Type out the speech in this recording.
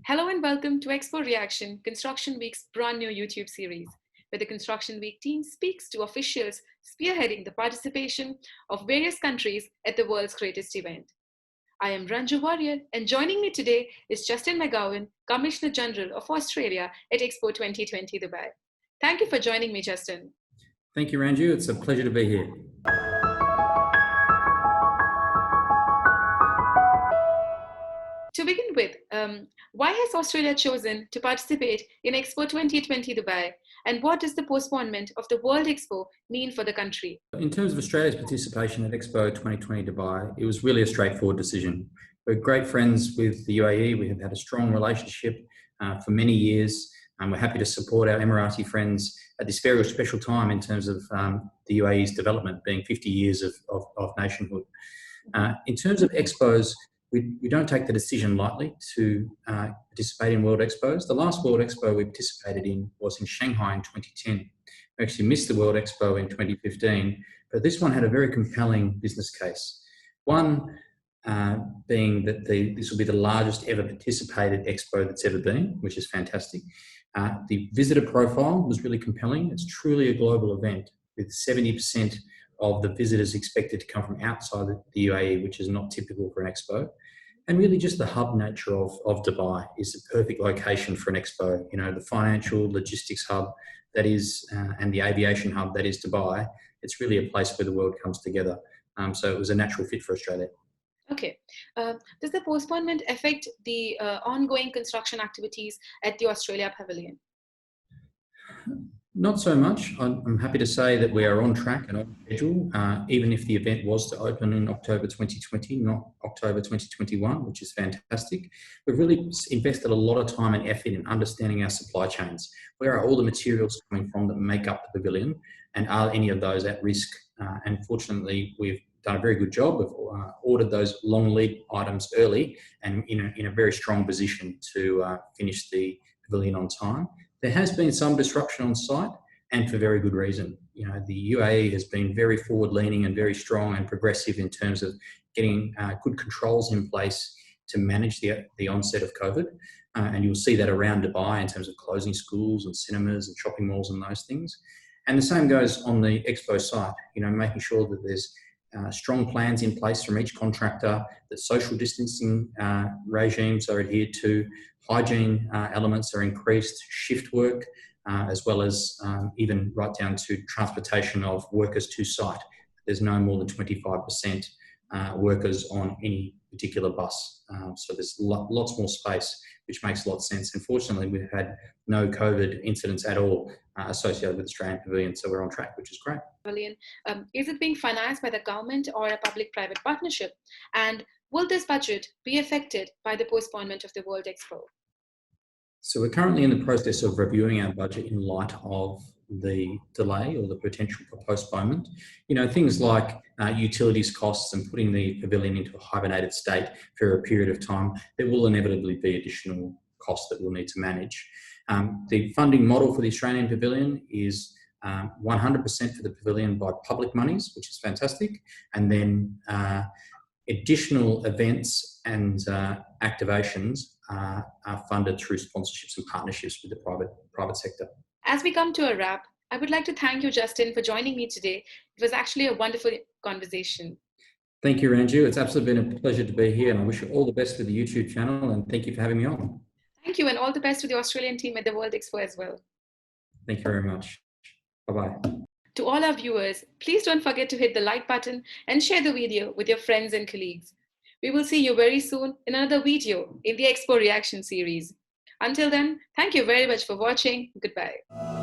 Hello and welcome to Expo Reaction, Construction Week's brand new YouTube series, where the Construction Week team speaks to officials spearheading the participation of various countries at the world's greatest event. I am Ranju Warrier, and joining me today is Justin McGowan, Commissioner General of Australia at Expo 2020 Dubai. Thank you for joining me, Justin. Thank you, Ranju. It's a pleasure to be here. To begin with, why has Australia chosen to participate in Expo 2020 Dubai, and what does the postponement of the World Expo mean for the country? In terms of Australia's participation at Expo 2020 Dubai, it was really a straightforward decision. We're great friends with the UAE. We have had a strong relationship for many years, and we're happy to support our Emirati friends at this very special time in terms of the UAE's development, being 50 years of nationhood. In terms of expos, we don't take the decision lightly to participate in World Expos. The last World Expo we participated in was in Shanghai in 2010. We actually missed the World Expo in 2015, but this one had a very compelling business case. One being that this will be the largest ever participated expo that's ever been, which is fantastic. The visitor profile was really compelling. It's truly a global event with 70% of the visitors expected to come from outside the UAE, which is not typical for an expo. And really just the hub nature of Dubai is the perfect location for an expo. You know, the financial logistics hub that is, and the aviation hub that is Dubai, it's really a place where the world comes together. So it was a natural fit for Australia. Okay. Does the postponement affect the ongoing construction activities at the Australia Pavilion? Not so much. I'm happy to say that we are on track and on schedule, even if the event was to open in October 2020, not October 2021, which is fantastic. We've really invested a lot of time and effort in understanding our supply chains. Where are all the materials coming from that make up the pavilion, and are any of those at risk? And fortunately, we've done a very good job. We've ordered those long lead items early and in a very strong position to finish the pavilion on time. There has been some disruption on site, and for very good reason. You know, the UAE has been very forward-leaning and very strong and progressive in terms of getting good controls in place to manage the onset of COVID. And you'll see that around Dubai in terms of closing schools and cinemas and shopping malls and those things. And the same goes on the expo site, you know, making sure that there's strong plans in place from each contractor, that social distancing regimes are adhered to, hygiene elements are increased, shift work, as well as even right down to transportation of workers to site. There's no more than 25% workers on any particular bus. So there's lots more space, which makes a lot of sense. And fortunately, we've had no COVID incidents at all associated with the Australian Pavilion. So we're on track, which is great. Pavilion, is it being financed by the government or a public-private partnership? And will this budget be affected by the postponement of the World Expo? So we're currently in the process of reviewing our budget in light of the delay or the potential for postponement. You know, things like utilities costs and putting the pavilion into a hibernated state for a period of time, there will inevitably be additional costs that we'll need to manage. The funding model for the Australian Pavilion is 100% for the pavilion by public monies, which is fantastic. And then additional events and activations are funded through sponsorships and partnerships with the private sector. As we come to a wrap, I would like to thank you, Justin, for joining me today. It was actually a wonderful conversation. Thank you, Ranju. It's absolutely been a pleasure to be here, and I wish you all the best with the YouTube channel, and thank you for having me on. Thank you, and all the best to the Australian team at the World Expo as well. Thank you very much. Bye-bye. To all our viewers, please don't forget to hit the like button and share the video with your friends and colleagues. We will see you very soon in another video in the Expo Reaction series. Until then, thank you very much for watching. Goodbye.